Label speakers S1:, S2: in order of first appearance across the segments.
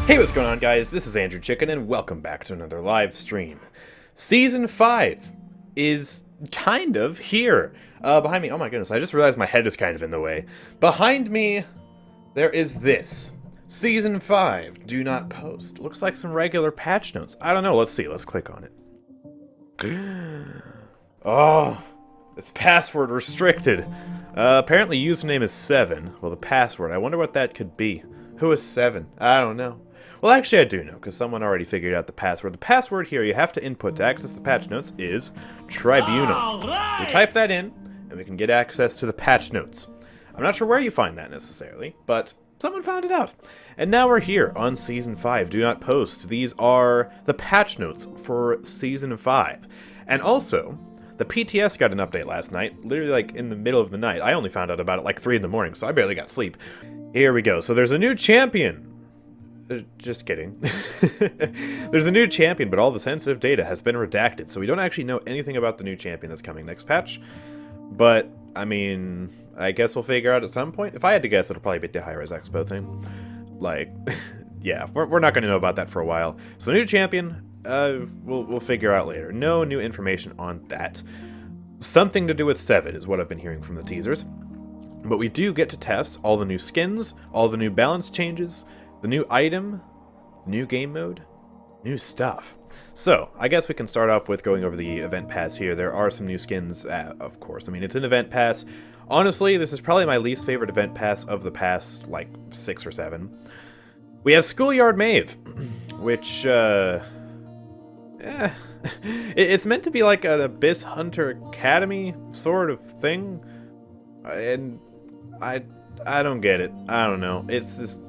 S1: Hey, what's going on, guys? This is AndrewChicken, and welcome back to another live stream. Season 5 is kind of here. Behind me, oh my goodness, I just realized my head is kind of in the way. Behind me, there is this. Season 5, do not post. Looks like some regular patch notes. I don't know, let's see, let's click on it. Oh, it's password restricted. Apparently username is 7. Well, the password, I wonder what that could be. Who is 7? I don't know. Well, actually I do know, because someone already figured out the password. The password here you have to input to access the patch notes is Tribunal. Right. We type that in, and we can get access to the patch notes. I'm not sure where you find that necessarily, but someone found it out. And now we're here on Season 5. Do not post. These are the patch notes for Season 5. And also, the PTS got an update last night, literally like in the middle of the night. I only found out about it like 3 in the morning, so I barely got sleep. Here we go. So there's a new champion. Just kidding. There's a new champion, but all the sensitive data has been redacted, so we don't actually know anything about the new champion that's coming next patch. But, I mean, I guess we'll figure out at some point. If I had to guess, it'll probably be the high-res expo thing. Like, yeah, we're not going to know about that for a while. So new champion, we'll figure out later. No new information on that. Something to do with 7 is what I've been hearing from the teasers. But we do get to test all the new skins, all the new balance changes, the new item, the new game mode, new stuff. So, I guess we can start off with going over the event pass here. There are some new skins, of course. I mean, it's an event pass. Honestly, this is probably my least favorite event pass of the past, like, 6 or 7. We have Schoolyard Maeve, which, it's meant to be like an Abyss Hunter Academy sort of thing. And I don't get it. I don't know. It's just,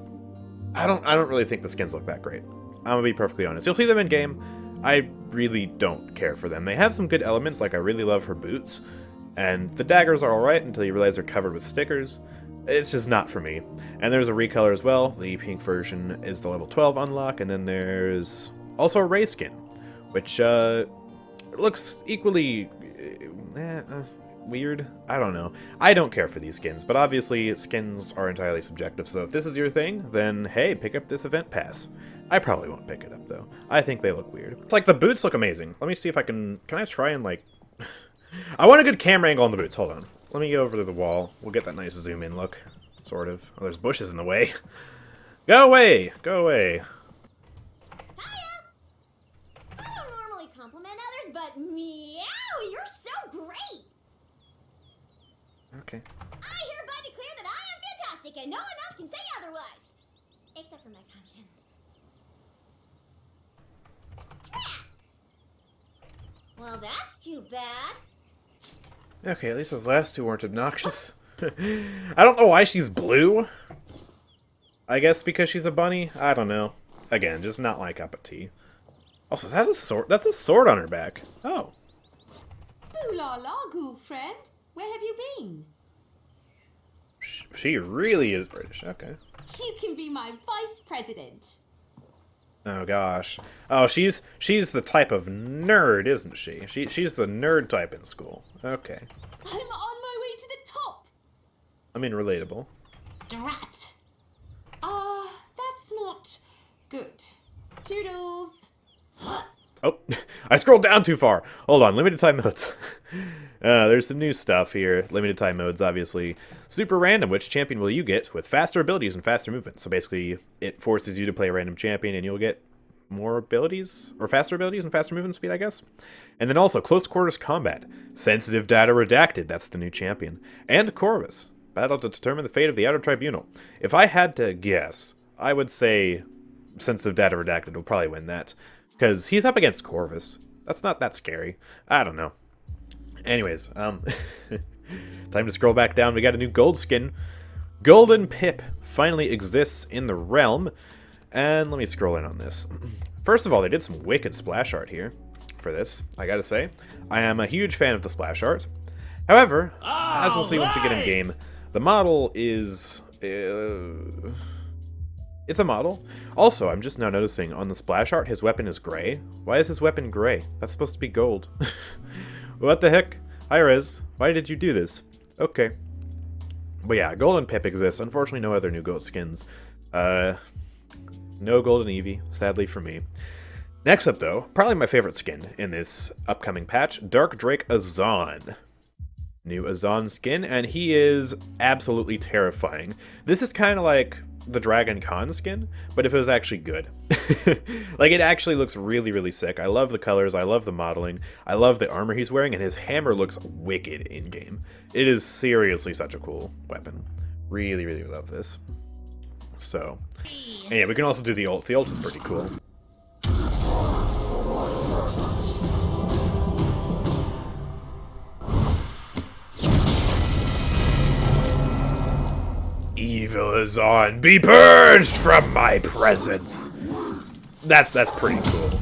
S1: I don't really think the skins look that great. I'm gonna be perfectly honest. You'll see them in game. I really don't care for them. They have some good elements, like I really love her boots, and the daggers are alright until you realize they're covered with stickers. It's just not for me. And there's a recolor as well. The pink version is the level 12 unlock, and then there's also a Ray skin, which looks equally weird. I don't know. I don't care for these skins, but obviously skins are entirely subjective, so if this is your thing, then hey, pick up this event pass. I probably won't pick it up, though. I think they look weird. It's like the boots look amazing. Let me see if I can I try and, like... I want a good camera angle on the boots. Hold on. Let me go over to the wall. We'll get that nice zoom-in look. Sort of. Oh, there's bushes in the way. Go away! Go away.
S2: Hiya! I don't normally compliment others, but meow, you're so great!
S1: Okay.
S2: I hereby declare that I am fantastic and no one else can say otherwise. Except for my conscience. Well, that's too bad.
S1: Okay, at least those last two weren't obnoxious. I don't know why she's blue. I guess because she's a bunny? I don't know. Again, just not my cup of tea. Also, is that a sword? That's a sword on her back. Oh.
S3: Ooh la la, goo friend. Where have you been?
S1: She really is British. Okay.
S3: You can be my vice president.
S1: Oh gosh. Oh, she's the type of nerd, isn't she? She's the nerd type in school. Okay.
S3: I'm on my way to the top.
S1: I mean, relatable.
S3: Drat. That's not good. Toodles.
S1: Oh, I scrolled down too far. Hold on, limited time modes. There's some new stuff here. Limited time modes, obviously. Super random, which champion will you get with faster abilities and faster movement? So basically, it forces you to play a random champion and you'll get more abilities, or faster abilities and faster movement speed, I guess. And then also, close quarters combat. Sensitive data redacted, that's the new champion. And Corvus. Battle to determine the fate of the Outer Tribunal. If I had to guess, I would say sensitive data redacted will probably win that. Because he's up against Corvus. That's not that scary. I don't know. Anyways, time to scroll back down. We got a new gold skin. Golden Pip finally exists in the realm. And let me scroll in on this. First of all, they did some wicked splash art here for this, I gotta say. I am a huge fan of the splash art. However, as we'll see once we get in game, the model is... it's a model. Also, I'm just now noticing on the splash art, his weapon is gray. Why is his weapon gray? That's supposed to be gold. What the heck? Hi, Rez. Why did you do this? Okay. But yeah, Golden Pip exists. Unfortunately, no other new goat skins. No golden Eevee, sadly for me. Next up, though, probably my favorite skin in this upcoming patch, Dark Drake Azaan. New Azaan skin, and he is absolutely terrifying. This is kind of like the Dragon Khan skin, but if it was actually good. Like, it actually looks really, really sick. I love the colors, I love the modeling, I love the armor he's wearing, and his hammer looks wicked in-game. It is seriously such a cool weapon. Really, really love this. So, and yeah, we can also do the ult. The ult is pretty cool. Evil Azaan, be purged from my presence. That's pretty cool.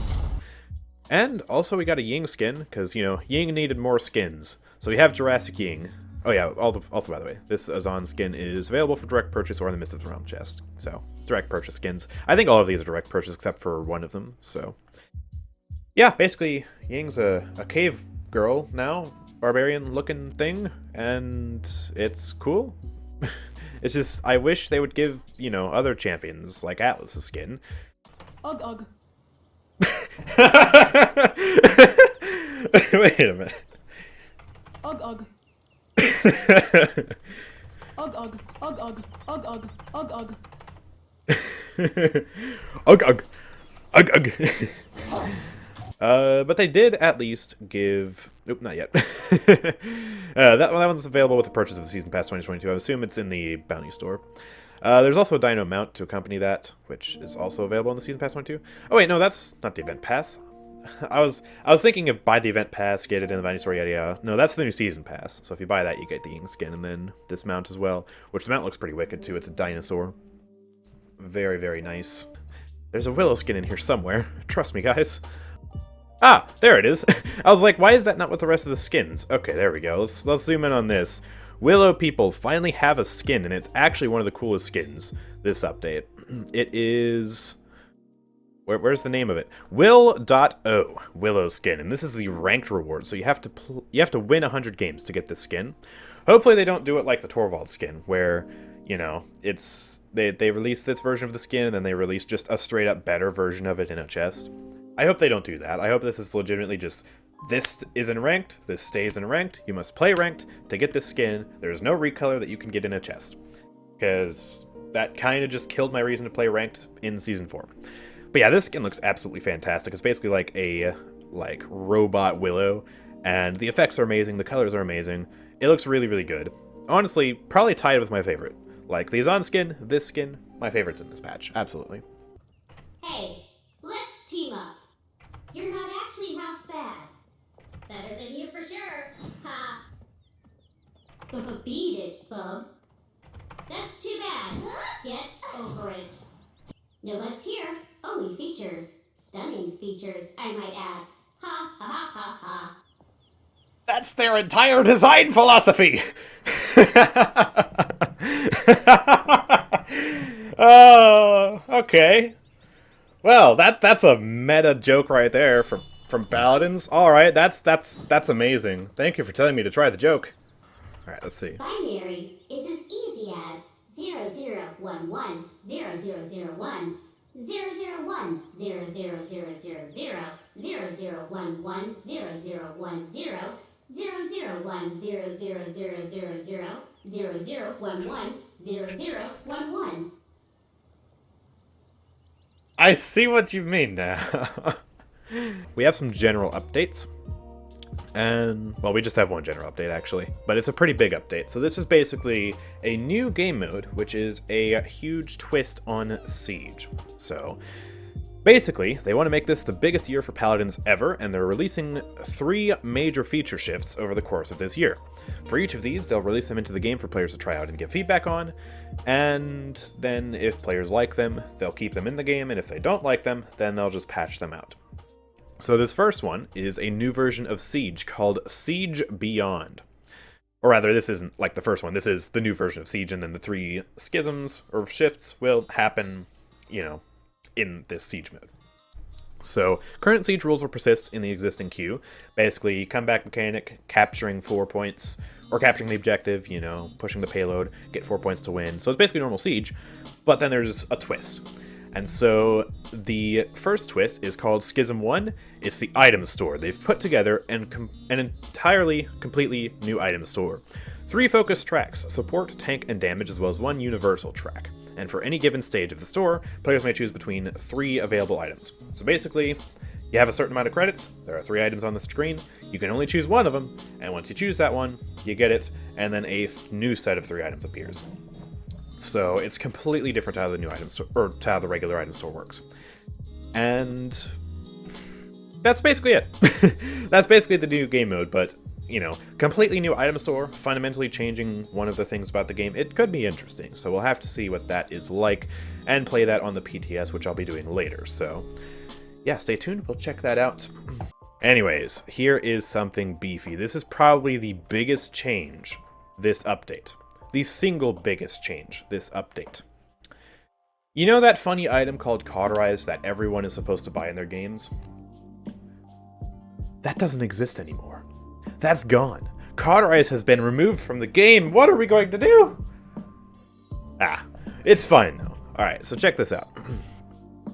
S1: And also we got a Ying skin, because, you know, Ying needed more skins. So we have Jurassic Ying. Oh yeah, also by the way, this Azaan skin is available for direct purchase or in the Mist of the Realm chest. So, direct purchase skins. I think all of these are direct purchase except for one of them, so. Yeah, basically, Ying's a cave girl now, barbarian looking thing, and it's cool. It's just, I wish they would give, you know, other champions, like Atlas, a skin.
S3: Ugh, ugh.
S1: Wait a minute.
S3: Ugh, ugh. Ugh, ugh. Ugh, ugh. Ugh, ugh. Ugh, ugh.
S1: Ugh, ugh. Ugh, ugh. But they did at least give... Nope, not yet. that one's available with the purchase of the Season Pass 2022. I assume it's in the Bounty Store. There's also a Dino mount to accompany that, which is also available in the Season Pass 22. Oh wait, no, that's not the Event Pass. I was thinking of buy the Event Pass, get it in the Bounty Store, yada yada. No, that's the new Season Pass. So if you buy that, you get the Ying skin, and then this mount as well, which the mount looks pretty wicked too. It's a dinosaur. Very, very nice. There's a Willow skin in here somewhere. Trust me, guys. Ah, there it is. I was like, why is that not with the rest of the skins? Okay, there we go. Let's zoom in on this. Willow people finally have a skin, and it's actually one of the coolest skins this update. It is... Where's the name of it? Will.O Willo skin, and this is the ranked reward, so you have to win 100 games to get this skin. Hopefully they don't do it like the Torvald skin, where, you know, it's... They release this version of the skin, and then they release just a straight-up better version of it in a chest. I hope they don't do that. I hope this is legitimately just, this is in ranked, this stays in ranked, you must play ranked to get this skin. There's no recolor that you can get in a chest. Because that kind of just killed my reason to play ranked in Season 4. But yeah, this skin looks absolutely fantastic. It's basically like a, robot Willow, and the effects are amazing, the colors are amazing. It looks really, really good. Honestly, probably tied with my favorite. Like, the Azaan skin, this skin, my favorites in this patch. Absolutely.
S2: Hey, let's team up. You're not actually half bad. Better than you for sure. Ha. Beat it, bub. That's too bad. Get over it. No bugs here. Only features. Stunning features, I might add. Ha ha ha ha ha.
S1: That's their entire design philosophy! Oh, okay. Well, that's a meta joke right there from Paladins. All right, that's amazing. Thank you for telling me to try the joke. All right, let's see.
S2: Binary is as easy as 0011 0001 001 0000 0011 0010 001 0000 0011 0011.
S1: I see what you mean now. We have some general updates. And, well, we just have one general update, actually. But it's a pretty big update. So this is basically a new game mode, which is a huge twist on Siege. So, basically, they want to make this the biggest year for Paladins ever, and they're releasing 3 major feature shifts over the course of this year. For each of these, they'll release them into the game for players to try out and give feedback on, and then if players like them, they'll keep them in the game, and if they don't like them, then they'll just patch them out. So this first one is a new version of Siege called Siege Beyond. Or rather, this isn't like the first one, this is the new version of Siege, and then the 3 schisms or shifts will happen, you know, in this Siege mode. So, current Siege rules will persist in the existing queue. Basically, comeback mechanic, capturing 4 points, or capturing the objective, you know, pushing the payload, get 4 points to win. So it's basically normal Siege, but then there's a twist. And so the first twist is called Schism 1. It's the item store. They've put together an entirely, completely new item store. 3 focused tracks, support, tank, and damage, as well as 1 universal track. And for any given stage of the store, players may choose between 3 available items. So basically, you have a certain amount of credits, there are 3 items on the screen, you can only choose one of them, and once you choose that one, you get it, and then a new set of 3 items appears. So it's completely different to how the new item store, or to how the regular item store works. And that's basically it. That's basically the new game mode, but, you know, completely new item store, fundamentally changing one of the things about the game. It could be interesting, so we'll have to see what that is like, and play that on the PTS, which I'll be doing later, so yeah, stay tuned, we'll check that out. Anyways, here is something beefy. This is probably the biggest change this update. The single biggest change this update. You know that funny item called Cauterize that everyone is supposed to buy in their games? That doesn't exist anymore. That's gone. Cauterize has been removed from the game. What are we going to do? It's fine though. Alright, so check this out.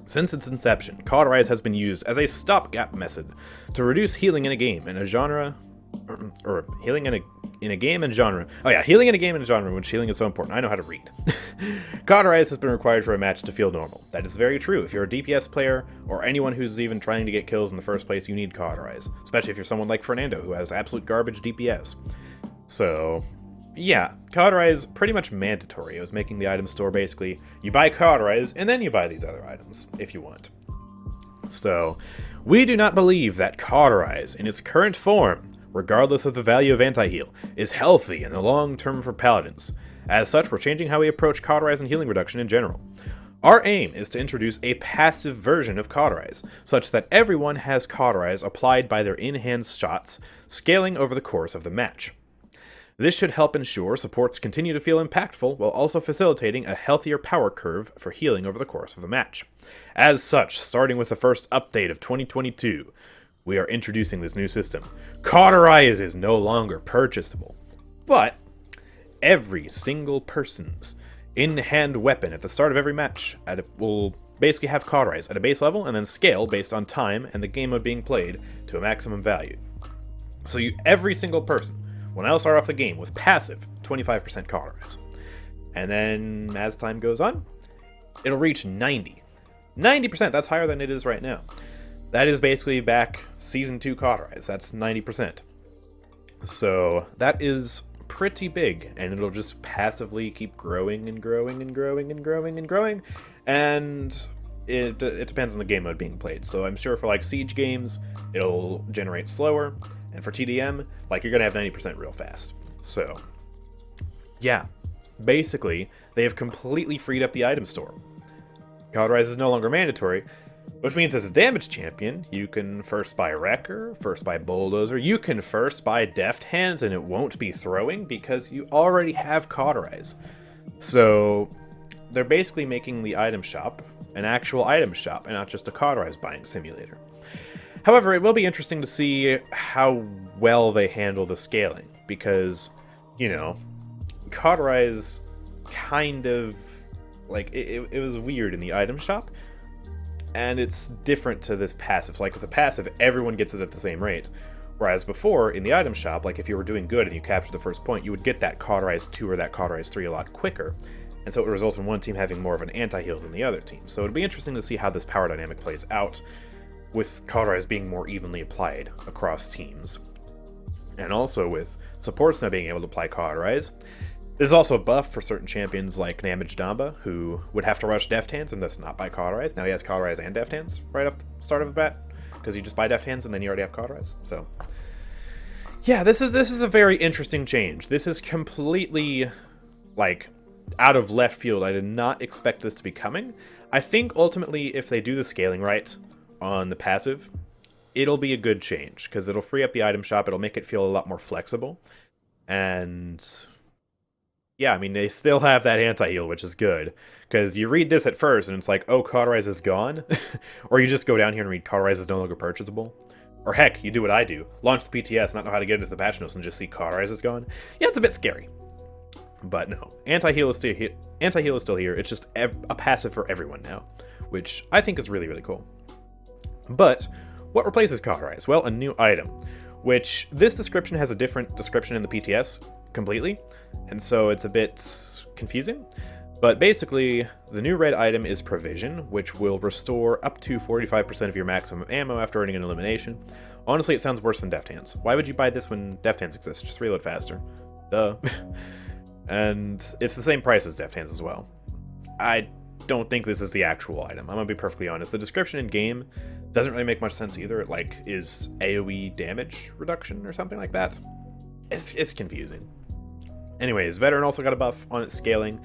S1: Since its inception, Cauterize has been used as a stopgap method to reduce healing in a game in a genre, or healing in a game and genre. Oh yeah, healing in a game and genre, which healing is so important. I know how to read. Cauterize has been required for a match to feel normal. That is very true. If you're a DPS player, or anyone who's even trying to get kills in the first place, you need Cauterize. Especially if you're someone like Fernando, who has absolute garbage DPS. So, yeah, Cauterize pretty much mandatory. It was making the item store basically, you buy Cauterize, and then you buy these other items, if you want. So, we do not believe that Cauterize, in its current form, regardless of the value of anti-heal, is healthy in the long term for Paladins. As such, we're changing how we approach Cauterize and healing reduction in general. Our aim is to introduce a passive version of Cauterize, such that everyone has Cauterize applied by their in-hand shots, scaling over the course of the match. This should help ensure supports continue to feel impactful, while also facilitating a healthier power curve for healing over the course of the match. As such, starting with the first update of 2022, we are introducing this new system. Cauterize is no longer purchasable, but every single person's in-hand weapon at the start of every match will basically have Cauterize at a base level and then scale based on time and the game mode being played to a maximum value. So every single person will now start off the game with passive 25% Cauterize. And then as time goes on, it'll reach 90%, that's higher than it is right now. That is basically back Season 2 Cauterize. That's 90%. So that is pretty big, and it'll just passively keep growing and growing and growing and growing and growing. And it depends on the game mode being played. So I'm sure for like Siege games, it'll generate slower. And for TDM, like, you're going to have 90% real fast. So, yeah. Basically, they have completely freed up the item store. Cauterize is no longer mandatory, which means as a damage champion, you can first buy Wrecker, first buy Bulldozer, you can first buy Deft Hands, and it won't be throwing because you already have Cauterize. So, they're basically making the item shop an actual item shop and not just a Cauterize buying simulator. However, it will be interesting to see how well they handle the scaling, because, you know, Cauterize kind of, like, it was weird in the item shop, and it's different to this passive. So, like, with the passive, everyone gets it at the same rate, whereas before, in the item shop, like, if you were doing good and you captured the first point, you would get that Cauterize 2 or that Cauterize 3 a lot quicker, and so it would result in one team having more of an anti-heal than the other team. So it'd be interesting to see how this power dynamic plays out, with Cauterize being more evenly applied across teams. And also with supports now being able to apply Cauterize. There's also a buff for certain champions like Namage Damba, who would have to rush Deft Hands and thus not buy Cauterize. Now he has Cauterize and Deft Hands right off the start of the bat, because you just buy Deft Hands and then you already have Cauterize. So, yeah, this is a very interesting change. This is completely, like, out of left field. I did not expect this to be coming. I think ultimately, if they do the scaling right on the passive, it'll be a good change, because it'll free up the item shop, it'll make it feel a lot more flexible, and yeah, I mean, they still have that anti-heal, which is good, because you read this at first, and it's like, oh, Cauterize is gone, or you just go down here and read Cauterize is no longer purchasable, or heck, you do what I do, launch the PTS, not know how to get into the patch notes, and just see Cauterize is gone. Yeah, it's a bit scary. But no, anti-heal is still here. Anti-heal is still here. It's just a passive for everyone now, which I think is really, really cool. But what replaces Cauterize? Well, a new item, which this description has a different description in the PTS completely, and so it's a bit confusing. But basically, the new red item is Provision, which will restore up to 45% of your maximum ammo after earning an elimination. Honestly, it sounds worse than Deft Hands. Why would you buy this when Deft Hands exists? Just reload faster. Duh. And it's the same price as Deft Hands as well. I don't think this is the actual item. I'm gonna be perfectly honest. The description in game doesn't really make much sense either. It like is AoE damage reduction or something like that. It's confusing. Anyways, Veteran also got a buff on its scaling.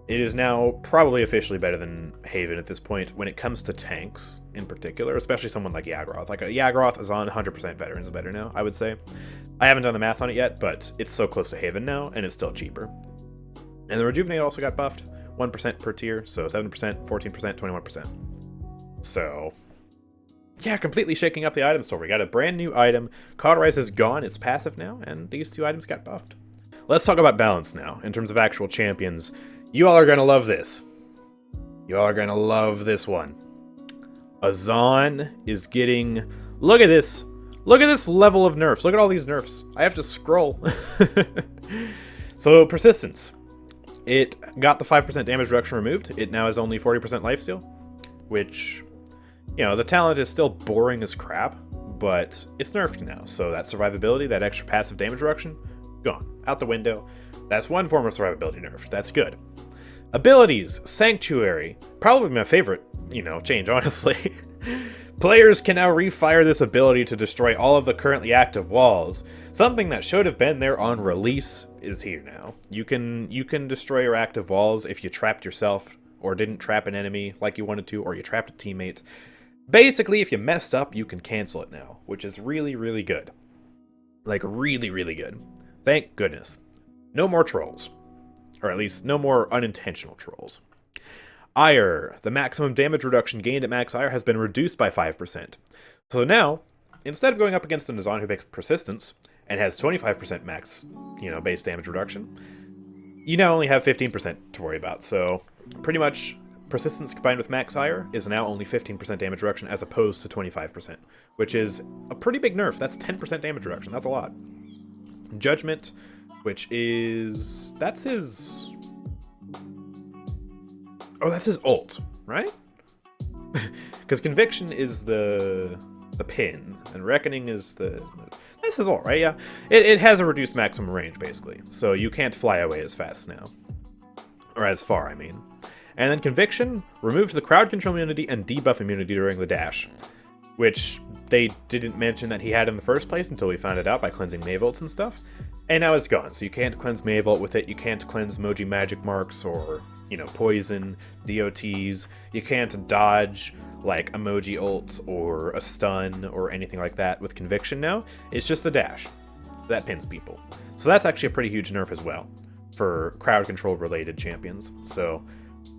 S1: It is now probably officially better than Haven at this point when it comes to tanks in particular, especially someone like Yaggroth. Like a Yaggroth is on 100% Veterans better now, I would say. I haven't done the math on it yet, but it's so close to Haven now, and it's still cheaper. And the Rejuvenate also got buffed, 1% per tier, so 7%, 14%, 21%. So, yeah, completely shaking up the item store. We got a brand new item. Cauterize is gone, it's passive now, and these two items got buffed. Let's talk about balance now, in terms of actual champions. You all are going to love this. You all are going to love this one. Azaan is getting... Look at this. Look at this level of nerfs. Look at all these nerfs. I have to scroll. So, Persistence. It got the 5% damage reduction removed. It now has only 40% lifesteal. Which, you know, the talent is still boring as crap. But it's nerfed now. So that survivability, that extra passive damage reduction, gone. Out the window. That's one form of survivability nerfed. That's good. Abilities, Sanctuary, probably my favorite, change, honestly. Players can now refire this ability to destroy all of the currently active walls. Something that should have been there on release is here now. You can destroy your active walls if you trapped yourself, or didn't trap an enemy like you wanted to, or you trapped a teammate. Basically, if you messed up, you can cancel it now, which is really, really good. Like, really, really good. Thank goodness. No more trolls. Or at least, no more unintentional trolls. Ire. The maximum damage reduction gained at max Ire has been reduced by 5%. So now, instead of going up against an Azaan who makes Persistence, and has 25% max, base damage reduction, you now only have 15% to worry about. So, pretty much, Persistence combined with max Ire is now only 15% damage reduction as opposed to 25%, which is a pretty big nerf. That's 10% damage reduction. That's a lot. Judgment, which is... That's his... Oh, that's his ult, right? Because Conviction is the pin, and Reckoning is the... That's his ult, right? Yeah. It has a reduced maximum range, basically. So you can't fly away as fast now. Or as far, I mean. And then Conviction removes the crowd control immunity and debuff immunity during the dash, which they didn't mention that he had in the first place until we found it out by cleansing Maeve ults and stuff. And now it's gone, so you can't cleanse Maeve ult with it, you can't cleanse Moji Magic Marks or, poison, DOTs, you can't dodge, like, emoji ults or a stun or anything like that with Conviction now. It's just the dash that pins people. So that's actually a pretty huge nerf as well for crowd control related champions. So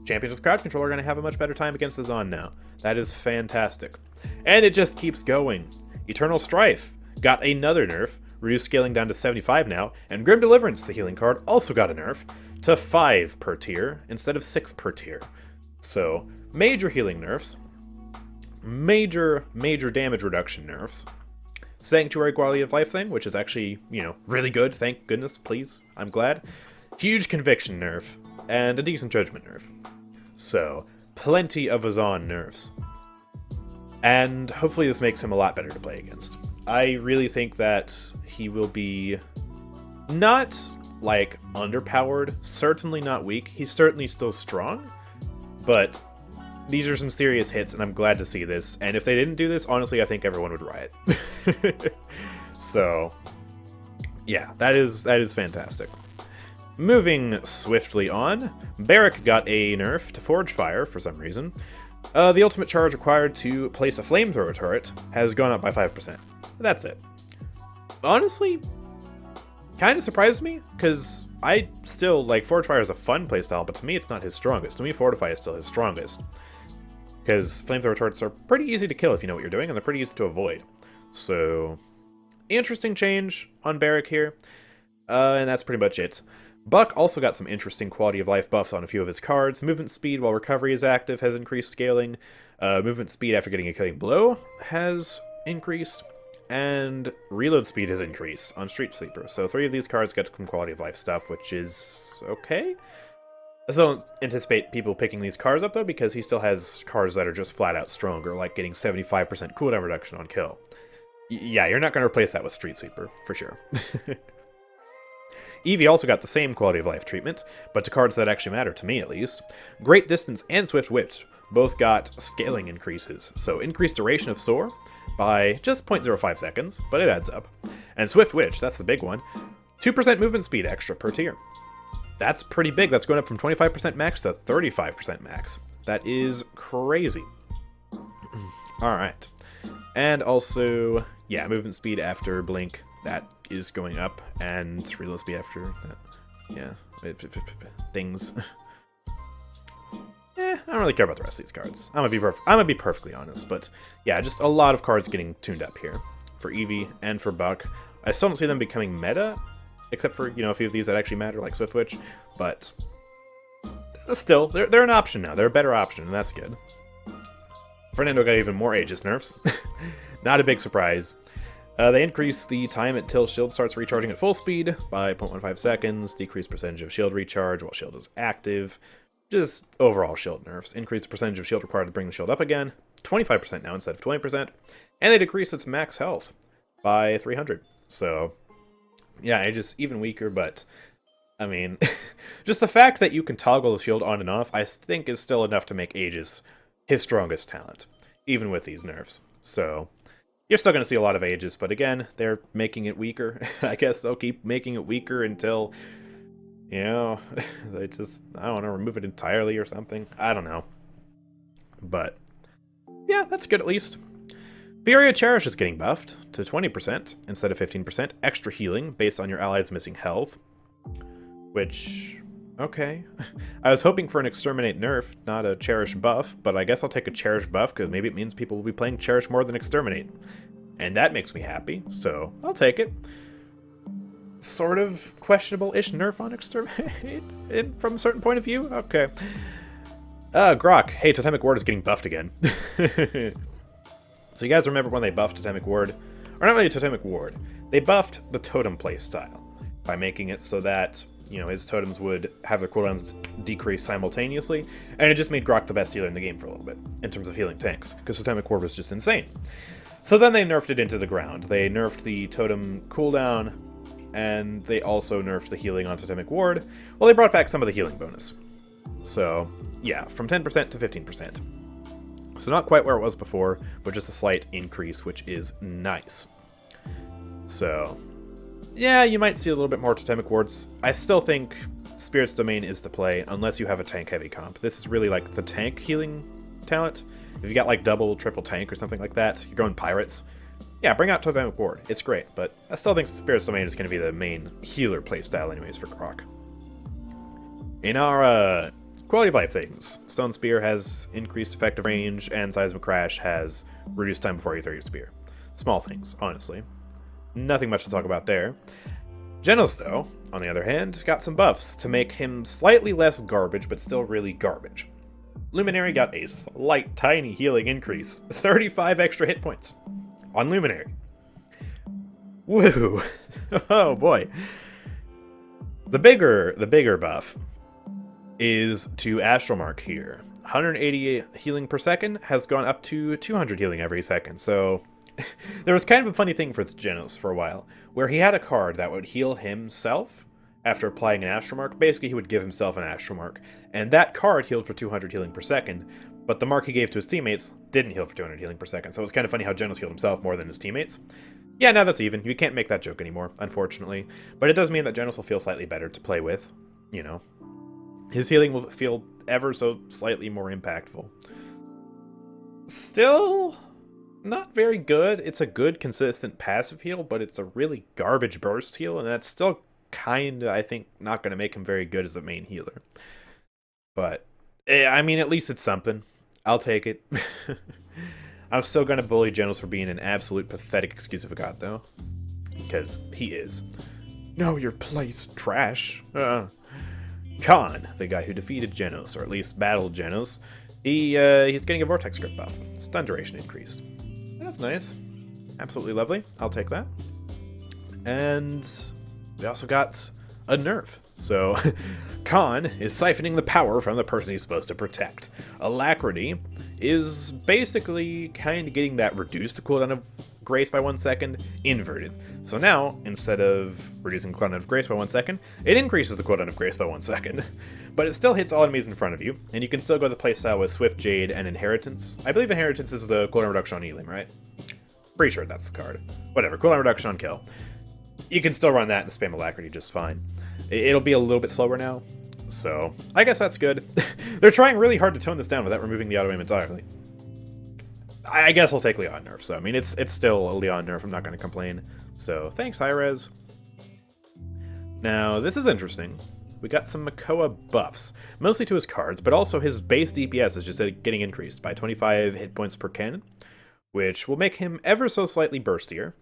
S1: champions with crowd control are going to have a much better time against Azaan now. That is fantastic. And it just keeps going. Eternal Strife got another nerf, reduced scaling down to 75 now, and Grim Deliverance, the healing card, also got a nerf to 5 per tier instead of 6 per tier. So, major healing nerfs, major damage reduction nerfs, Sanctuary quality of life thing, which is actually, really good, thank goodness, please, I'm glad. Huge Conviction nerf, and a decent Judgment nerf. So, plenty of Azaan nerfs. And hopefully this makes him a lot better to play against. I really think that he will be not, like, underpowered, certainly not weak. He's certainly still strong, but these are some serious hits, and I'm glad to see this. And if they didn't do this, honestly, I think everyone would riot. So, yeah, that is fantastic. Moving swiftly on, Barrack got a nerf to Forge Fire for some reason. The ultimate charge required to place a flamethrower turret has gone up by 5%. That's it. Honestly, kind of surprised me, because I still, like, Forge Fire is a fun playstyle, but to me it's not his strongest. To me, Fortify is still his strongest. Because flamethrower turrets are pretty easy to kill if you know what you're doing, and they're pretty easy to avoid. So, interesting change on Barrack here. And that's pretty much it. Buck also got some interesting quality of life buffs on a few of his cards. Movement speed while recovery is active has increased scaling. Movement speed after getting a killing blow has increased. And reload speed has increased on Street Sweeper. So 3 of these cards get some quality of life stuff, which is okay. I still don't anticipate people picking these cards up, though, because he still has cards that are just flat out stronger, like getting 75% cooldown reduction on kill. Yeah, you're not going to replace that with Street Sweeper, for sure. Eevee also got the same quality of life treatment, but to cards that actually matter, to me at least. Great Distance and Swift Witch both got scaling increases, so increased duration of Soar by just 0.05 seconds, but it adds up. And Swift Witch, that's the big one, 2% movement speed extra per tier. That's pretty big. That's going up from 25% max to 35% max. That is crazy. Alright. And also, yeah, movement speed after Blink, that is going up, and reload speed after that. Yeah. Things. I don't really care about the rest of these cards. I'm gonna be perfectly honest, but yeah, just a lot of cards getting tuned up here. For Eevee and for Buck. I still don't see them becoming meta, except for, you know, a few of these that actually matter, like Swiftwitch, but still, they're an option now. They're a better option, and that's good. Fernando got even more Aegis nerfs. Not a big surprise. They increased the time until shield starts recharging at full speed by 0.15 seconds, decreased percentage of shield recharge while shield is active, just overall shield nerfs. Increased the percentage of shield required to bring the shield up again, 25% now instead of 20%, and they decreased its max health by 300. So, yeah, Aegis even weaker, but, I mean, just the fact that you can toggle the shield on and off, I think is still enough to make Aegis his strongest talent, even with these nerfs. So, you're still going to see a lot of Aegis, but again, they're making it weaker. I guess they'll keep making it weaker until, you know, they just, I don't know, remove it entirely or something. I don't know. But, yeah, that's good at least. Furia Cherish is getting buffed to 20% instead of 15%. Extra healing based on your allies' missing health. Which, okay. I was hoping for an Exterminate nerf, not a Cherish buff, but I guess I'll take a Cherish buff because maybe it means people will be playing Cherish more than Exterminate. And that makes me happy, so I'll take it. Sort of questionable-ish nerf on Exterminate from a certain point of view? Okay. Grok. Hey, Totemic Ward is getting buffed again. So you guys remember when they buffed Totemic Ward? Or not really Totemic Ward. They buffed the Totem playstyle by making it so that, you know, his totems would have their cooldowns decrease simultaneously, and it just made Grok the best healer in the game for a little bit, in terms of healing tanks, because Totemic Ward was just insane. So then they nerfed it into the ground. They nerfed the Totem cooldown, and they also nerfed the healing on Totemic Ward. Well, they brought back some of the healing bonus. So, yeah, from 10% to 15%. So not quite where it was before, but just a slight increase, which is nice. So, yeah, you might see a little bit more Totemic Wards. I still think Spirit's Domain is the play, unless you have a tank-heavy comp. This is really like the tank healing talent. If you got like double, triple tank or something like that, you're going Pirates. Yeah, bring out Totemic Ward. It's great, but I still think Spirit's Domain is going to be the main healer playstyle anyways for Grok. In our quality of life things, Stone Spear has increased effective range, and Seismic Crash has reduced time before you throw your spear. Small things, honestly. Nothing much to talk about there. Genos, though, on the other hand, got some buffs to make him slightly less garbage, but still really garbage. Luminary got a slight, tiny healing increase. 35 extra hit points on Luminary. Woo! Oh boy. The bigger buff is to Astromark here. 180 healing per second has gone up to 200 healing every second, so there was kind of a funny thing for Genos for a while, where he had a card that would heal himself after applying an Astromark. Basically, he would give himself an Astromark, and that card healed for 200 healing per second, but the mark he gave to his teammates didn't heal for 200 healing per second, so it was kind of funny how Genos healed himself more than his teammates. Yeah, now that's even. You can't make that joke anymore, unfortunately, but it does mean that Genos will feel slightly better to play with, you know. His healing will feel ever so slightly more impactful. Still not very good. It's a good, consistent passive heal, but it's a really garbage burst heal, and that's still kind of, I think, not going to make him very good as a main healer. But, I mean, at least it's something. I'll take it. I'm still going to bully Genos for being an absolute pathetic excuse of a god, though. Because he is. No, your play's trash. Khan, the guy who defeated Genos, or at least battled Genos, he's getting a Vortex Grip buff. Stun duration increased. That's nice. Absolutely lovely. I'll take that. And we also got a nerf. So, Khan is siphoning the power from the person he's supposed to protect. Alacrity is basically kind of getting that reduced cooldown of Grace by 1 second inverted. So now, instead of reducing the cooldown of Grace by 1 second, it increases the cooldown of Grace by 1 second. But it still hits all enemies in front of you, and you can still go the playstyle with Swift Jade and Inheritance. I believe Inheritance is the cooldown reduction on healing, right? Pretty sure that's the card. Whatever, cooldown reduction on kill. You can still run that and spam Alacrity just fine. It'll be a little bit slower now, so I guess that's good. They're trying really hard to tone this down without removing the auto-aim entirely. I guess I'll take Leon nerf, so I mean, it's still a Leon nerf, I'm not going to complain. So, thanks, Hi-Rez. Now, this is interesting. We got some Makoa buffs, mostly to his cards, but also his base DPS is just getting increased by 25 hit points per cannon, which will make him ever so slightly burstier.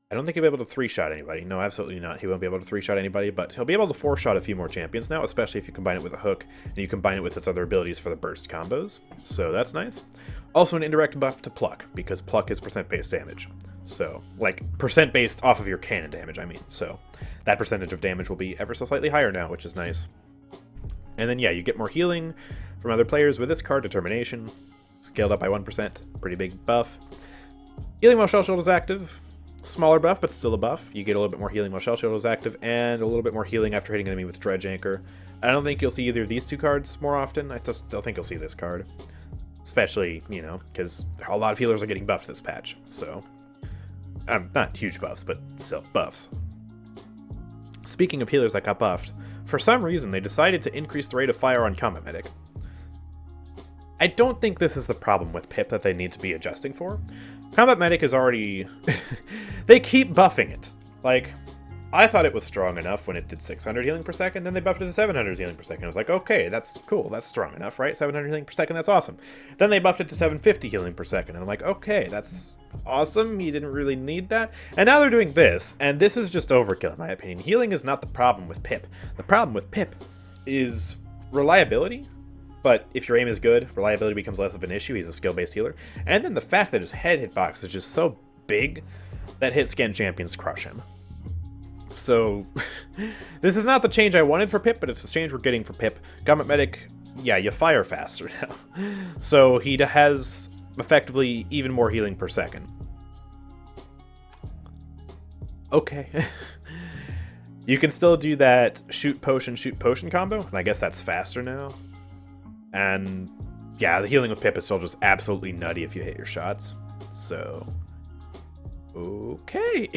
S1: I don't think he'll be able to 3-shot anybody. No, absolutely not. He won't be able to 3-shot anybody, but he'll be able to 4-shot a few more champions now, especially if you combine it with a hook, and you combine it with its other abilities for the burst combos. So that's nice. Also an indirect buff to Pluck, because Pluck is percent-based damage. So, like, percent-based off of your cannon damage, I mean. So, that percentage of damage will be ever so slightly higher now, which is nice. And then, yeah, you get more healing from other players with this card, Determination. Scaled up by 1%. Pretty big buff. Healing while Shell Shield is active. Smaller buff, but still a buff. You get a little bit more healing while Shell Shield is active, and a little bit more healing after hitting an enemy with Dredge Anchor. I don't think you'll see either of these two cards more often. I still think you'll see this card. Especially, you know, because a lot of healers are getting buffed this patch, so... not huge buffs, but still buffs. Speaking of healers that got buffed, for some reason they decided to increase the rate of fire on Combat Medic. I don't think this is the problem with Pip that they need to be adjusting for. Combat Medic is already... they keep buffing it. Like, I thought it was strong enough when it did 600 healing per second, then they buffed it to 700 healing per second. I was like, okay, that's cool, that's strong enough, right? 700 healing per second, that's awesome. Then they buffed it to 750 healing per second, and I'm like, okay, that's awesome, you didn't really need that. And now they're doing this, and this is just overkill in my opinion. Healing is not the problem with Pip. The problem with Pip is reliability. But if your aim is good, reliability becomes less of an issue. He's a skill-based healer. And then the fact that his head hitbox is just so big that hit-scan champions crush him. So, this is not the change I wanted for Pip, but it's the change we're getting for Pip. Combat Medic, yeah, you fire faster now. So he has effectively even more healing per second. Okay. You can still do that shoot potion combo, and I guess that's faster now. And yeah, the healing with Pip is still just absolutely nutty if you hit your shots. So, okay.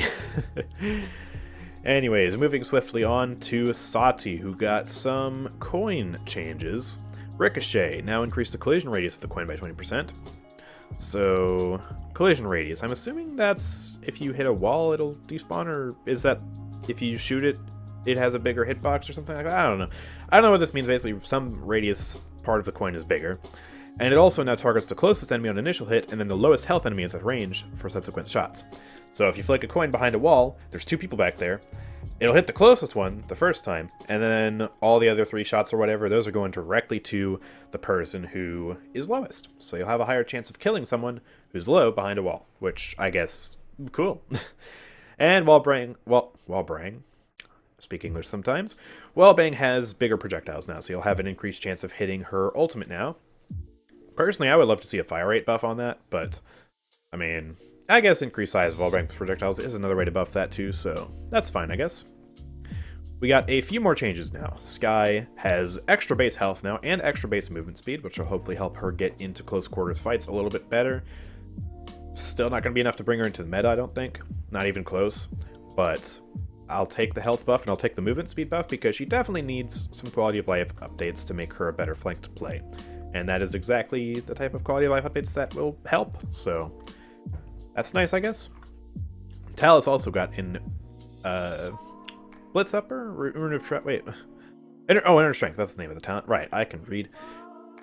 S1: Anyways, moving swiftly on to Sati, who got some coin changes. Ricochet now increased the collision radius of the coin by 20%. So, collision radius, I'm assuming that's if you hit a wall it'll despawn, or is that if you shoot it, it has a bigger hitbox or something like that? I don't know. I don't know what this means. Basically, some radius part of the coin is bigger. And it also now targets the closest enemy on initial hit, and then the lowest health enemy is at range for subsequent shots. So if you flick a coin behind a wall, there's two people back there, it'll hit the closest one the first time, and then all the other 3 shots or whatever, those are going directly to the person who is lowest. So you'll have a higher chance of killing someone who's low behind a wall, which I guess, cool. And Wallbang, speak English sometimes, Wellbang has bigger projectiles now, so you'll have an increased chance of hitting her ultimate now. Personally, I would love to see a fire rate buff on that, but, I mean, I guess increased size of Wellbang projectiles is another way to buff that too, so that's fine, I guess. We got a few more changes now. Skye has extra base health now, and extra base movement speed, which will hopefully help her get into close quarters fights a little bit better. Still not going to be enough to bring her into the meta, I don't think. Not even close, but I'll take the health buff and I'll take the movement speed buff because she definitely needs some quality of life updates to make her a better flank to play. And that is exactly the type of quality of life updates that will help, so that's nice, I guess. Talus also got in Blitz Upper? Rune of wait. Inner Strength, that's the name of the talent. Right, I can read.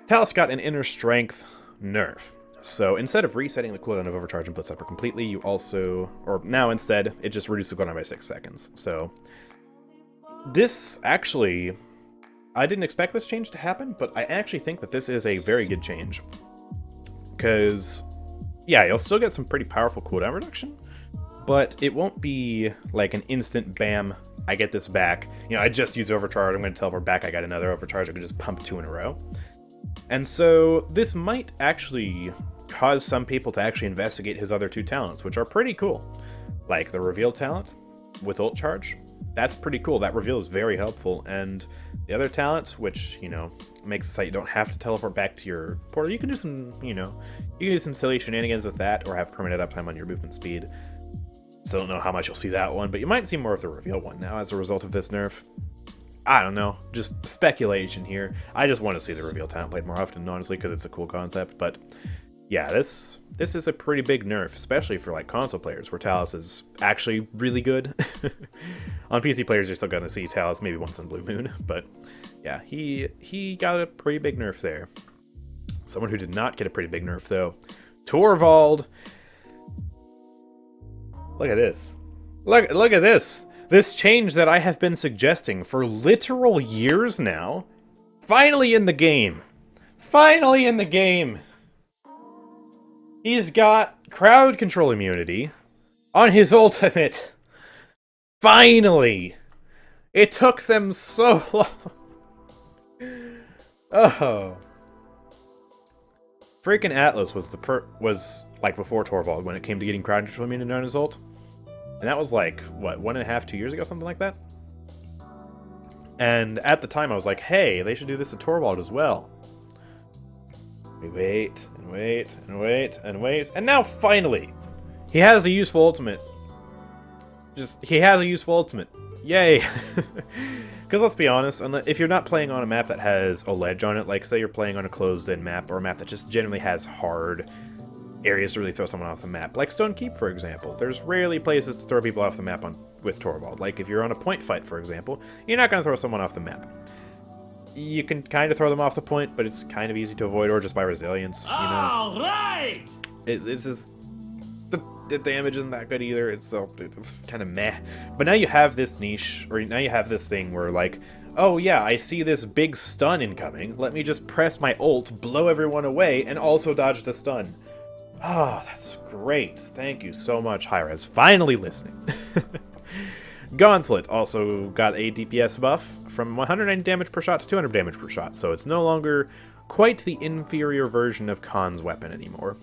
S1: Talus got an Inner Strength nerf. So instead of resetting the cooldown of Overcharge and Blitz Upper completely, you also, or now instead, it just reduces the cooldown by 6 seconds. So This actually, I didn't expect this change to happen, but I actually think that this is a very good change. Because, yeah, you'll still get some pretty powerful cooldown reduction, but it won't be like an instant bam, I get this back. You know, I just used overcharge, I'm going to teleport back, I got another overcharge, I can just pump 2 in a row. And so this might actually cause some people to actually investigate his other 2 talents, which are pretty cool. Like the reveal talent with ult charge. That's pretty cool. That reveal is very helpful. And the other talent, which, you know, makes it so you don't have to teleport back to your portal. You can do some, you know, you can do some silly shenanigans with that or have permanent uptime on your movement speed. Still don't know how much you'll see that one, but you might see more of the reveal one now as a result of this nerf. I don't know. Just speculation here. I just want to see the reveal talent played more often, honestly, because it's a cool concept. But yeah, this is a pretty big nerf, especially for like console players where Talus is actually really good. On PC players, you're still gonna see Talus maybe once in Blue Moon, but yeah, he got a pretty big nerf there. Someone who did not get a pretty big nerf though, Torvald. Look at this. Look at this. This change that I have been suggesting for literal years now, finally in the game. Finally in the game. He's got crowd control immunity on his ultimate. Finally! It took them so long. Oh. Freaking Atlas was was like before Torvald when it came to getting crowd control immunity on his ult. And that was like, what, 1.5, 2 years ago, something like that? And at the time I was like, hey, they should do this to Torvald as well. We wait, and wait, and wait, and wait, and now finally! He has a useful ultimate. He has a useful ultimate. Yay! Because let's be honest, if you're not playing on a map that has a ledge on it, like say you're playing on a closed-in map, or a map that just generally has hard areas to really throw someone off the map, like Stone Keep, for example, there's rarely places to throw people off the map with Torvald. Like if you're on a point fight, for example, you're not going to throw someone off the map. You can kind of throw them off the point, but it's kind of easy to avoid, or just by resilience, you know?
S4: All right!
S1: It's just... The damage isn't that good either, it's kind of meh. But now you have this niche, or now you have this thing where like, oh yeah, I see this big stun incoming, let me just press my ult, blow everyone away, and also dodge the stun. Oh, that's great. Thank you so much, Hi-Rez. Finally listening. Gauntlet also got a DPS buff from 190 damage per shot to 200 damage per shot, so it's no longer quite the inferior version of Khan's weapon anymore.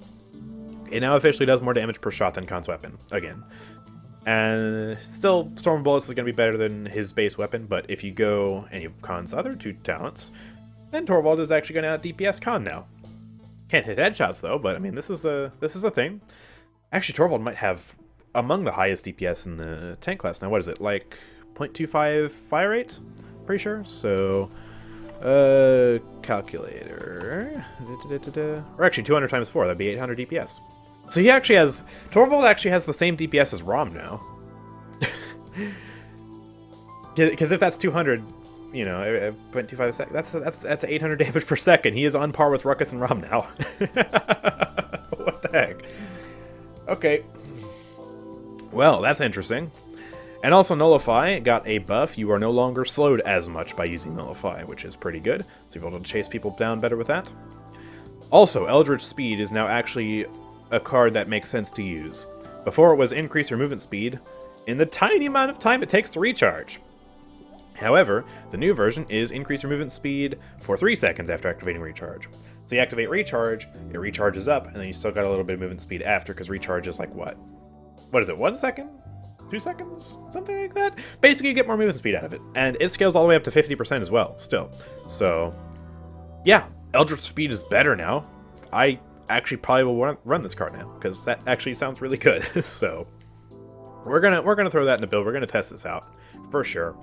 S1: It now officially does more damage per shot than Khan's weapon, again. And still, Storm Bullets is going to be better than his base weapon, but if you go any of Khan's other 2 talents, then Torvald is actually going to out-DPS Khan now. Can't hit headshots though, but I mean, this is a thing. Actually, Torvald might have among the highest DPS in the tank class now. What is it, like 0.25 fire rate? Pretty sure. So, calculator. Or actually, 200 times 4. That'd be 800 DPS. So he actually has... Torvald actually has the same DPS as Rom now. Because if that's 200, you know, 0.25 seconds, that's 800 damage per second. He is on par with Ruckus and Rom now. What the heck? Okay. Well, that's interesting. And also Nullify got a buff. You are no longer slowed as much by using Nullify, which is pretty good. So you're able to chase people down better with that. Also, Eldritch Speed is now actually a card that makes sense to use. Before it was increase your movement speed in the tiny amount of time it takes to recharge. However, the new version is increase your movement speed for 3 seconds after activating recharge. So you activate recharge, it recharges up, and then you still got a little bit of movement speed after, because recharge is like what? What is it, 1 second? 2 seconds? Something like that? Basically, you get more movement speed out of it. And it scales all the way up to 50% as well, still. So, yeah, Eldritch Speed is better now. I actually probably will run this card now, because that actually sounds really good. So, we're gonna throw that in the build. We're gonna test this out, for sure.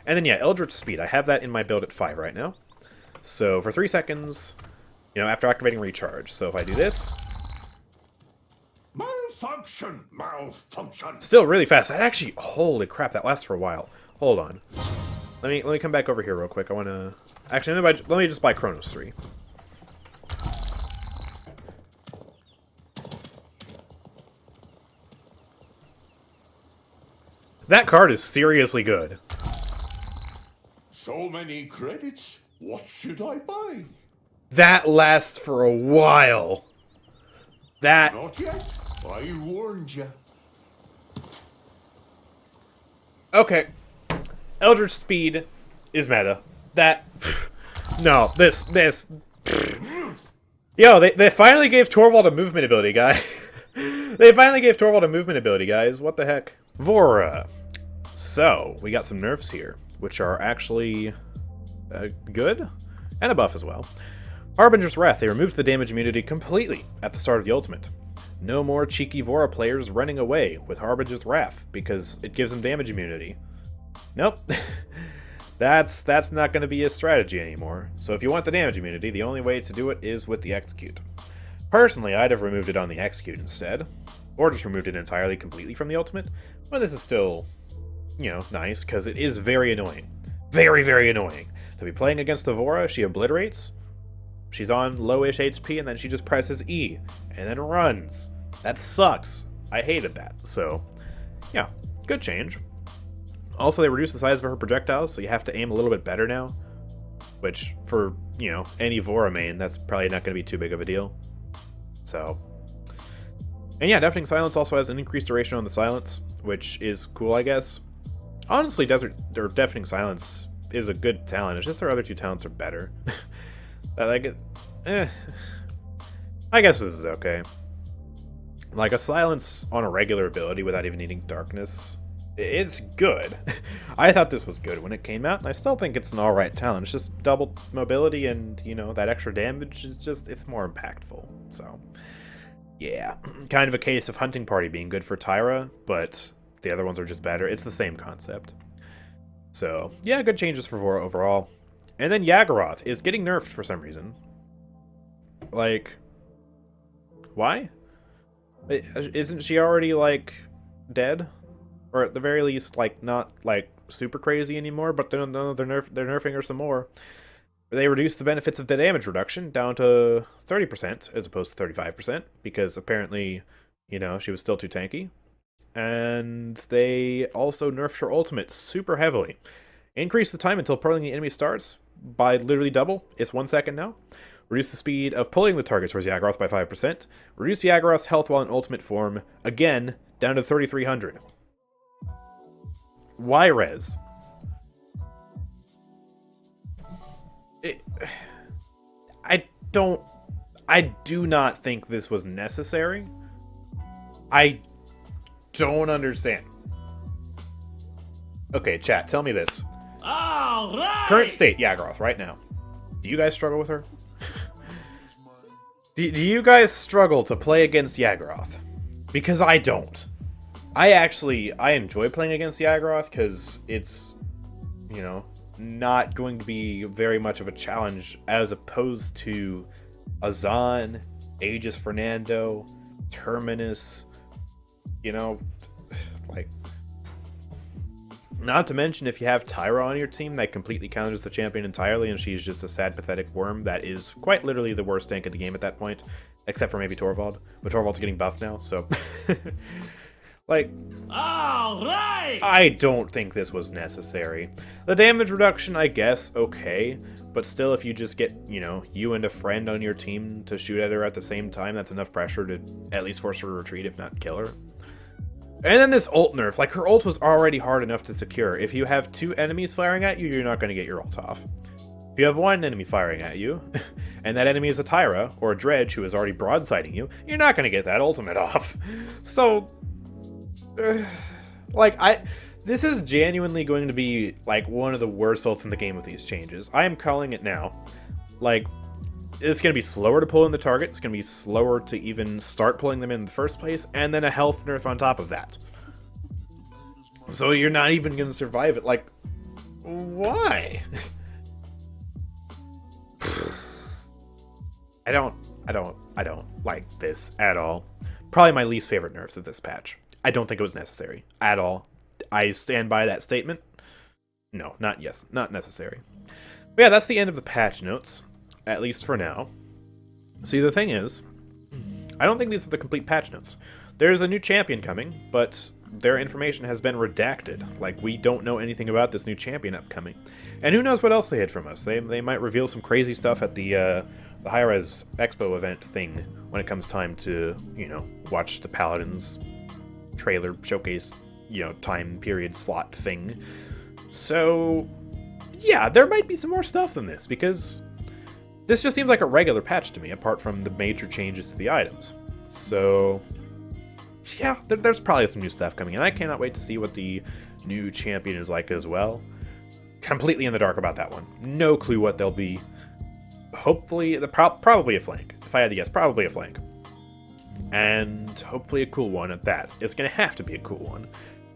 S1: And then, yeah, Eldritch Speed. I have that in my build at 5 right now. So, for 3 seconds, you know, after activating recharge. So, if I do this...
S4: Malfunction! Malfunction!
S1: Still really fast. That actually... Holy crap, that lasts for a while. Hold on. Let me come back over here real quick. I want to... Actually, let me just buy Chronos 3. That card is seriously good.
S4: So many credits. What should I buy?
S1: That lasts for a while. That...
S4: Not yet. I warned you.
S1: Okay. Eldritch Speed is meta. That... No, this... Yo, they finally gave Torvald a movement ability, guy. They finally gave Torvald a movement ability, guys. What the heck? Vora. So, we got some nerfs here, which are actually good, and a buff as well. Harbinger's Wrath. They removed the damage immunity completely at the start of the ultimate. No more cheeky Vora players running away with Harbinger's Wrath, because it gives them damage immunity. Nope. That's not going to be a strategy anymore. So if you want the damage immunity, the only way to do it is with the Execute. Personally, I'd have removed it on the Execute instead, or just removed it entirely completely from the ultimate. But this is still, you know, nice, because it is very annoying. Very, very annoying. To be playing against the Vora, she obliterates, she's on lowish HP, and then she just presses E, and then runs. That sucks. I hated that. So, yeah, good change. Also, they reduced the size of her projectiles, so you have to aim a little bit better now. Which, for, you know, any Vora main, that's probably not going to be too big of a deal. So, and yeah, Deafening Silence also has an increased duration on the silence, which is cool, I guess. Honestly, Deafening Silence is a good talent. It's just their other two talents are better. I guess this is okay. Like, a silence on a regular ability without even needing darkness, it's good. I thought this was good when it came out, and I still think it's an alright talent. It's just double mobility, and, you know, that extra damage is just, it's more impactful. So, yeah. Kind of a case of Hunting Party being good for Tyra, but the other ones are just better. It's the same concept. So, yeah, good changes for Vora overall. And then Yaggaroth is getting nerfed for some reason. Like, why? Isn't she already, like, dead? Or at the very least, like, not, like, super crazy anymore, but they're nerfing her some more. They reduced the benefits of the damage reduction down to 30% as opposed to 35%, because apparently, you know, she was still too tanky. And they also nerfed her ultimate super heavily. Increase the time until pulling the enemy starts by literally double. It's 1 second now. Reduce the speed of pulling the target towards Yaggaroth by 5%. Reduce Yaggaroth's health while in ultimate form, again, down to 3,300. Why res? I do not think this was necessary. I don't understand. Okay, chat, tell me this.
S4: All right.
S1: Current state, Yaggaroth, right now. Do you guys struggle with her? Do you guys struggle to play against Yaggaroth? Because I don't. I enjoy playing against Yaggaroth because it's, you know, not going to be very much of a challenge as opposed to Azaan, Aegis Fernando, Terminus, you know, like, not to mention if you have Tyra on your team, that completely counters the champion entirely, and she's just a sad, pathetic worm that is quite literally the worst tank of the game at that point, except for maybe Torvald, but Torvald's getting buffed now, so... Like,
S4: all right.
S1: I don't think this was necessary. The damage reduction, I guess, okay, but still, if you just get, you know, you and a friend on your team to shoot at her at the same time, that's enough pressure to at least force her to retreat, if not kill her. And then this ult nerf, like, her ult was already hard enough to secure. If you have 2 enemies firing at you, you're not going to get your ult off. If you have 1 enemy firing at you, and that enemy is a Tyra, or a Dredge who is already broadsiding you, you're not going to get that ultimate off. So... this is genuinely going to be, like, one of the worst ults in the game with these changes. I am calling it now. Like, it's going to be slower to pull in the target, it's going to be slower to even start pulling them in the first place, and then a health nerf on top of that. So you're not even going to survive it. Like, why? I don't like this at all. Probably my least favorite nerfs of this patch. I don't think it was necessary at all. I stand by that statement. No, not necessary. But yeah, that's the end of the patch notes, at least for now. See, the thing is, I don't think these are the complete patch notes. There's a new champion coming, but their information has been redacted. Like, we don't know anything about this new champion upcoming. And who knows what else they hid from us. They might reveal some crazy stuff at the High-Res Expo event thing when it comes time to, you know, watch the Paladins trailer showcase, you know, time period slot thing. So, yeah, there might be some more stuff than this, because this just seems like a regular patch to me, apart from the major changes to the items. So, yeah, there's probably some new stuff coming, and I cannot wait to see what the new champion is like as well. Completely in the dark about that one. No clue what they'll be. Hopefully, probably a flank. If I had to guess, probably a flank. And hopefully a cool one at that. It's going to have to be a cool one.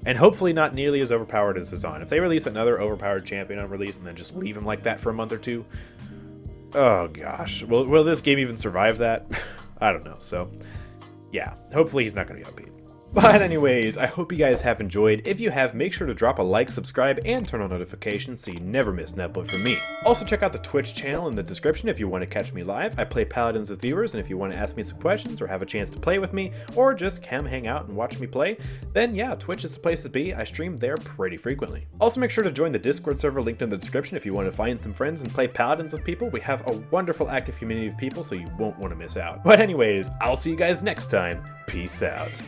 S1: And hopefully not nearly as overpowered as Azaan. If they release another overpowered champion on release and then just leave him like that for a month or two, oh gosh. Will this game even survive that? I don't know. So, yeah. Hopefully he's not going to be OP. But anyways, I hope you guys have enjoyed. If you have, make sure to drop a like, subscribe, and turn on notifications so you never miss an upload from me. Also check out the Twitch channel in the description if you want to catch me live. I play Paladins with viewers, and if you want to ask me some questions or have a chance to play with me, or just come hang out and watch me play, then yeah, Twitch is the place to be. I stream there pretty frequently. Also make sure to join the Discord server linked in the description if you want to find some friends and play Paladins with people. We have a wonderful active community of people, so you won't want to miss out. But anyways, I'll see you guys next time. Peace out.